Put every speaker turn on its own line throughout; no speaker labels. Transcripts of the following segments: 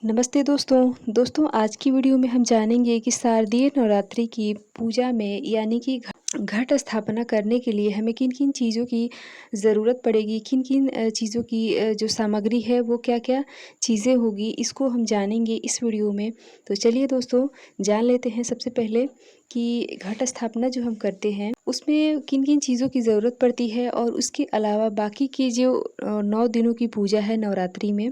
नमस्ते दोस्तों आज की वीडियो में हम जानेंगे कि शारदीय नवरात्रि की पूजा में यानी कि घट स्थापना करने के लिए हमें किन किन चीज़ों की ज़रूरत पड़ेगी, किन किन चीज़ों की जो सामग्री है वो क्या क्या चीज़ें होगी, इसको हम जानेंगे इस वीडियो में। तो चलिए दोस्तों जान लेते हैं सबसे पहले कि घट स्थापना जो हम करते हैं उसमें किन किन चीज़ों की ज़रूरत पड़ती है और उसके अलावा बाकी की जो 9 दिनों की पूजा है नवरात्रि में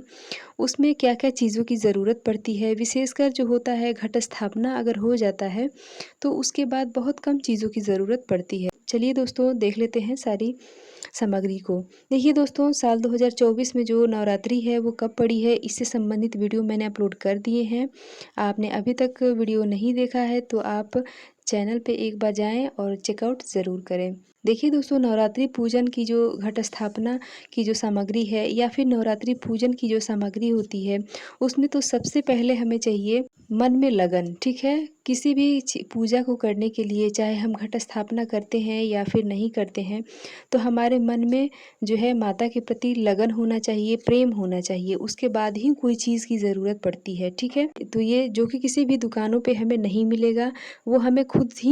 उसमें क्या-क्या चीज़ों की ज़रूरत पड़ती है। विशेषकर जो होता है घट स्थापना अगर हो जाता है, तो उसके बाद बहुत कम चीज़ों की ज़रूरत पड़ती है। चलिए दोस्तों देख लेते हैं सारी सामग्री को। देखिए दोस्तों साल 2024 में जो नवरात्रि है वो कब पड़ी है, इससे संबंधित वीडियो मैंने अपलोड कर दिए हैं। आपने अभी तक वीडियो नहीं देखा है तो आप चैनल पे एक बार जाएँ और चेकआउट ज़रूर करें। देखिए दोस्तों नवरात्रि पूजन की जो घट स्थापना की जो सामग्री है या फिर नवरात्रि पूजन की जो सामग्री होती है, उसमें तो सबसे पहले हमें चाहिए मन में लगन, ठीक है? किसी भी पूजा को करने के लिए चाहे हम घट स्थापना करते हैं या फिर नहीं करते हैं, तो हमारे मन में जो है माता के प्रति लगन होना चाहिए, प्रेम होना चाहिए, उसके बाद ही कोई चीज़ की ज़रूरत पड़ती है, ठीक है? तो ये जो कि किसी भी दुकानों पे हमें नहीं मिलेगा, वो हमें खुद से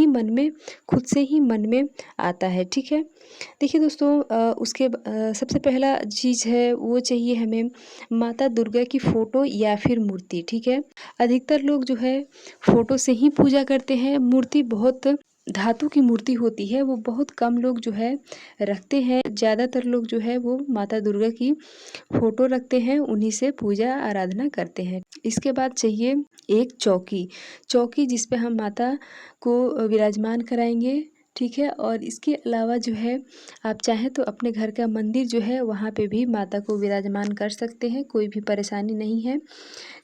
ही मन में आता है, ठीक है? देखिए दोस्तों सबसे पहला चीज़ है वो चाहिए हमें माता दुर्गा की फ़ोटो या फिर मूर्ति, ठीक है? अधिकतर लोग जो है फ़ोटो से ही पूजा करते हैं, मूर्ति बहुत धातु की मूर्ति होती है, वो बहुत कम लोग जो है रखते हैं। ज़्यादातर लोग जो है वो माता दुर्गा की फ़ोटो रखते हैं, उन्हीं से पूजा आराधना करते हैं। इसके बाद चाहिए एक चौकी, चौकी जिस पे हम माता को विराजमान कराएँगे, ठीक है? और इसके अलावा जो है आप चाहें तो अपने घर का मंदिर जो है वहाँ पे भी माता को विराजमान कर सकते हैं, कोई भी परेशानी नहीं है।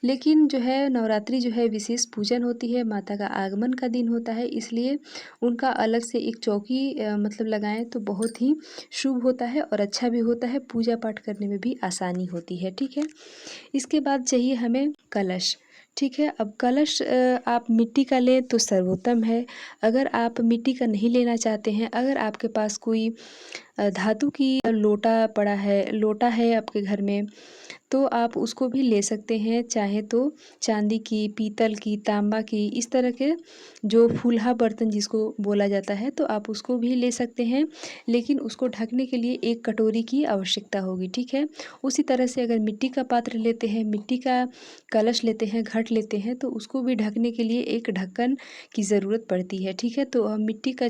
लेकिन जो है नवरात्रि जो है विशेष पूजन होती है, माता का आगमन का दिन होता है, इसलिए उनका अलग से एक चौकी मतलब लगाएँ तो बहुत ही शुभ होता है और अच्छा भी होता है, पूजा पाठ करने में भी आसानी होती है, ठीक है? इसके बाद चाहिए हमें कलश, ठीक है? अब कलश आप मिट्टी का लें तो सर्वोत्तम है। अगर आप मिट्टी का नहीं लेना चाहते हैं, अगर आपके पास कोई धातु की लोटा है आपके घर में, तो आप उसको भी ले सकते हैं। चाहे तो चांदी की, पीतल की, तांबा की, इस तरह के जो फूलहा बर्तन जिसको बोला जाता है, तो आप उसको भी ले सकते हैं। लेकिन उसको ढकने के लिए एक कटोरी की आवश्यकता होगी, ठीक है? उसी तरह से अगर मिट्टी का पात्र लेते हैं, मिट्टी का कलश लेते हैं, घट लेते हैं, तो उसको भी ढकने के लिए एक ढक्कन की ज़रूरत पड़ती है, ठीक है? तो हम मिट्टी का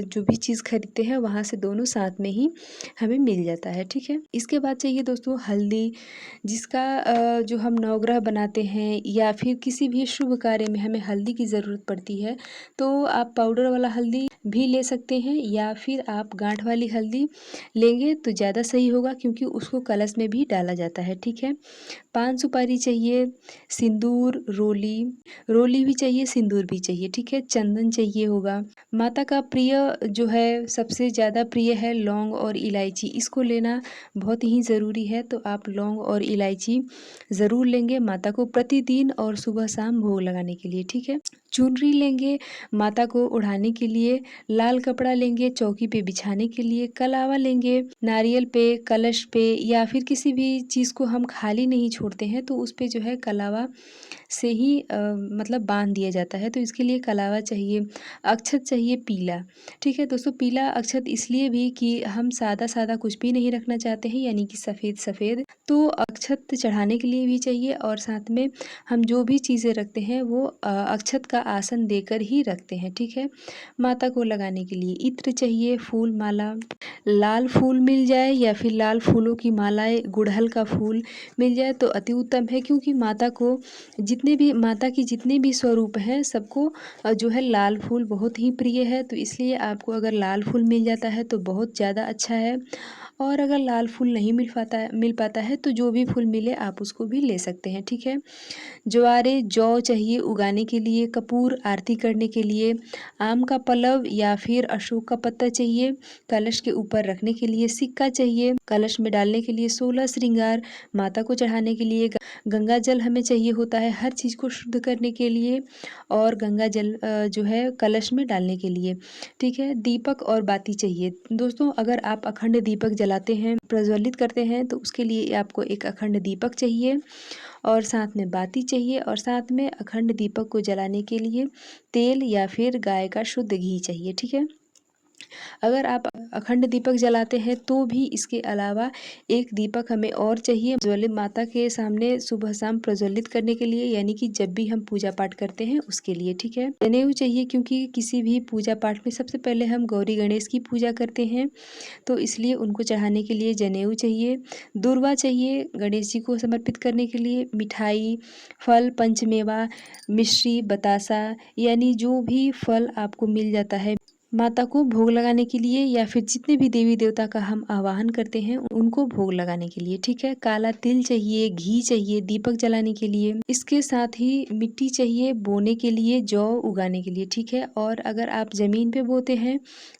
जो भी चीज़ खरीदते हैं, वहाँ से दोनों साथ में ही हमें मिल जाता है, ठीक है? इसके बाद चाहिए दोस्तों हल्दी, जिसका जो हम नवग्रह बनाते हैं या फिर किसी भी शुभ कार्य में हमें हल्दी की ज़रूरत पड़ती है, तो आप पाउडर वाला हल्दी भी ले सकते हैं या फिर आप गाँठ वाली हल्दी लेंगे तो ज़्यादा सही होगा क्योंकि उसको कलश में भी डाला जाता है, ठीक है? पान सुपारी चाहिए, सिंदूर, रोली भी चाहिए, सिंदूर भी चाहिए, ठीक है? चंदन चाहिए होगा। माता का प्रिय जो है सबसे ज़्यादा प्रिय है लौंग और इलायची, इसको लेना बहुत ही ज़रूरी है, तो आप लौंग और इलायची ज़रूर लेंगे माता को प्रतिदिन और सुबह-शाम भोग लगाने के लिए, ठीक है? चुनरी लेंगे माता को ओढ़ाने के लिए, लाल कपड़ा लेंगे चौकी पे बिछाने के लिए, कलावा लेंगे नारियल पे, कलश पे या फिर किसी भी चीज़ को हम खाली नहीं छोड़ते हैं, तो उस पे जो है कलावा से ही मतलब बाँध दिया जाता है, तो इसके लिए कलावा चाहिए। अक्षत चाहिए पीला, ठीक है दोस्तों? पीला अक्षत इसलिए भी कि हम सादा-सादा कुछ भी नहीं रखना चाहते हैं यानी कि सफ़ेद-सफ़ेद, तो अक्षत चढ़ाने के लिए भी चाहिए और साथ में हम जो भी चीज़ें रखते हैं वो अक्षत का आसन देकर ही रखते हैं, ठीक है? माता को लगाने के लिए इत्र चाहिए, फूल माला, लाल फूल मिल जाए या फिर लाल फूलों की मालाएँ, गुड़हल का फूल मिल जाए तो अति उत्तम है क्योंकि माता की जितने भी स्वरूप हैं सबको जो है लाल फूल बहुत ही प्रिय है, तो इसलिए आपको अगर लाल फूल मिल जाता है तो बहुत ज़्यादा अच्छा है। और अगर लाल फूल नहीं मिल पाता है तो जो भी फूल मिले आप उसको भी ले सकते हैं, ठीक है? जौ चाहिए उगाने के लिए, कपूर आरती करने के लिए, आम का पल्लव या फिर अशोक का पत्ता चाहिए, कलश के ऊपर रखने के लिए सिक्का चाहिए, कलश में डालने के लिए 16 श्रृंगार, माता को चढ़ाने के लिए गंगा जल हमें चाहिए होता है हर चीज़ को शुद्ध करने के लिए और गंगा जल जो है कलश में डालने के लिए, ठीक है? दीपक और बाती चाहिए। दोस्तों अगर आप अखंड दीपक जलाते हैं, प्रज्वलित करते हैं, तो उसके लिए आपको एक अखंड दीपक चाहिए और साथ में बाती चाहिए और साथ में अखंड दीपक को जलाने के लिए तेल या फिर गाय का शुद्ध घी चाहिए। ठीक है। अगर आप अखंड दीपक जलाते हैं तो भी इसके अलावा एक दीपक हमें और चाहिए ज्वलित माता के सामने सुबह शाम प्रज्वलित करने के लिए, यानी कि जब भी हम पूजा पाठ करते हैं उसके लिए। ठीक है। जनेऊ चाहिए क्योंकि किसी भी पूजा पाठ में सबसे पहले हम गौरी गणेश की पूजा करते हैं, तो इसलिए उनको चढ़ाने के लिए जनेऊ चाहिए। दूर्वा चाहिए गणेश जी को समर्पित करने के लिए। मिठाई, फल, पंचमेवा, मिश्री, बतासा, यानी जो भी फल आपको मिल जाता है माता को भोग लगाने के लिए, या फिर जितने भी देवी देवता का हम आवाहन करते हैं उनको भोग लगाने के लिए। ठीक है। काला तिल चाहिए, घी चाहिए दीपक जलाने के लिए। इसके साथ ही मिट्टी चाहिए बोने के लिए, जौ उगाने के लिए। ठीक है। और अगर आप ज़मीन पे बोते हैं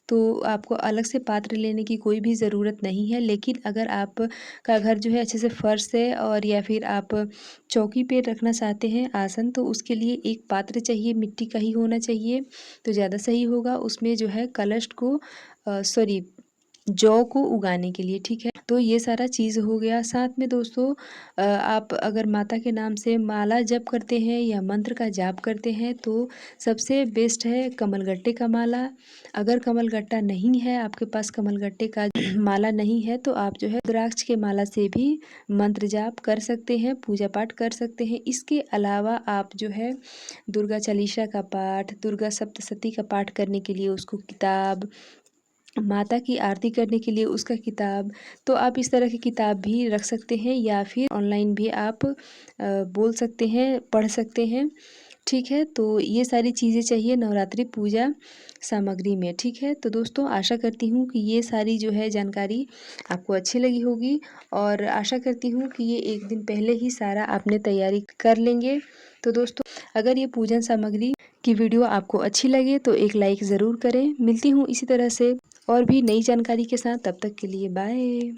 तो आपको अलग से पात्र लेने की कोई भी ज़रूरत नहीं है, लेकिन अगर आप का घर जो है अच्छे से फर्श है और या फिर आप चौकी पे रखना चाहते हैं आसन, तो उसके लिए एक पात्र चाहिए, मिट्टी का ही होना चाहिए तो ज़्यादा सही होगा। उसमें जो है कलश को सॉरी जौ को उगाने के लिए। ठीक है। तो ये सारा चीज़ हो गया। साथ में दोस्तों आप अगर माता के नाम से माला जप करते हैं या मंत्र का जाप करते हैं तो सबसे बेस्ट है कमलगट्टे का माला। अगर कमलगट्टा नहीं है आपके पास, कमलगट्टे का माला नहीं है, तो आप जो है रुद्राक्ष के माला से भी मंत्र जाप कर सकते हैं, पूजा पाठ कर सकते हैं। इसके अलावा आप जो है दुर्गा चालीसा का पाठ, दुर्गा सप्तशती का पाठ करने के लिए उसको किताब, माता की आरती करने के लिए उसका किताब, तो आप इस तरह की किताब भी रख सकते हैं या फिर ऑनलाइन भी आप बोल सकते हैं, पढ़ सकते हैं। ठीक है। तो ये सारी चीज़ें चाहिए नवरात्रि पूजा सामग्री में। ठीक है। तो दोस्तों आशा करती हूँ कि ये सारी जो है जानकारी आपको अच्छी लगी होगी और आशा करती हूँ कि ये एक दिन पहले ही सारा आपने तैयारी कर लेंगे। तो दोस्तों अगर ये पूजन सामग्री की वीडियो आपको अच्छी लगे तो एक लाइक ज़रूर करें। मिलती हूँ इसी तरह से और भी नई जानकारी के साथ, तब तक के लिए बाय।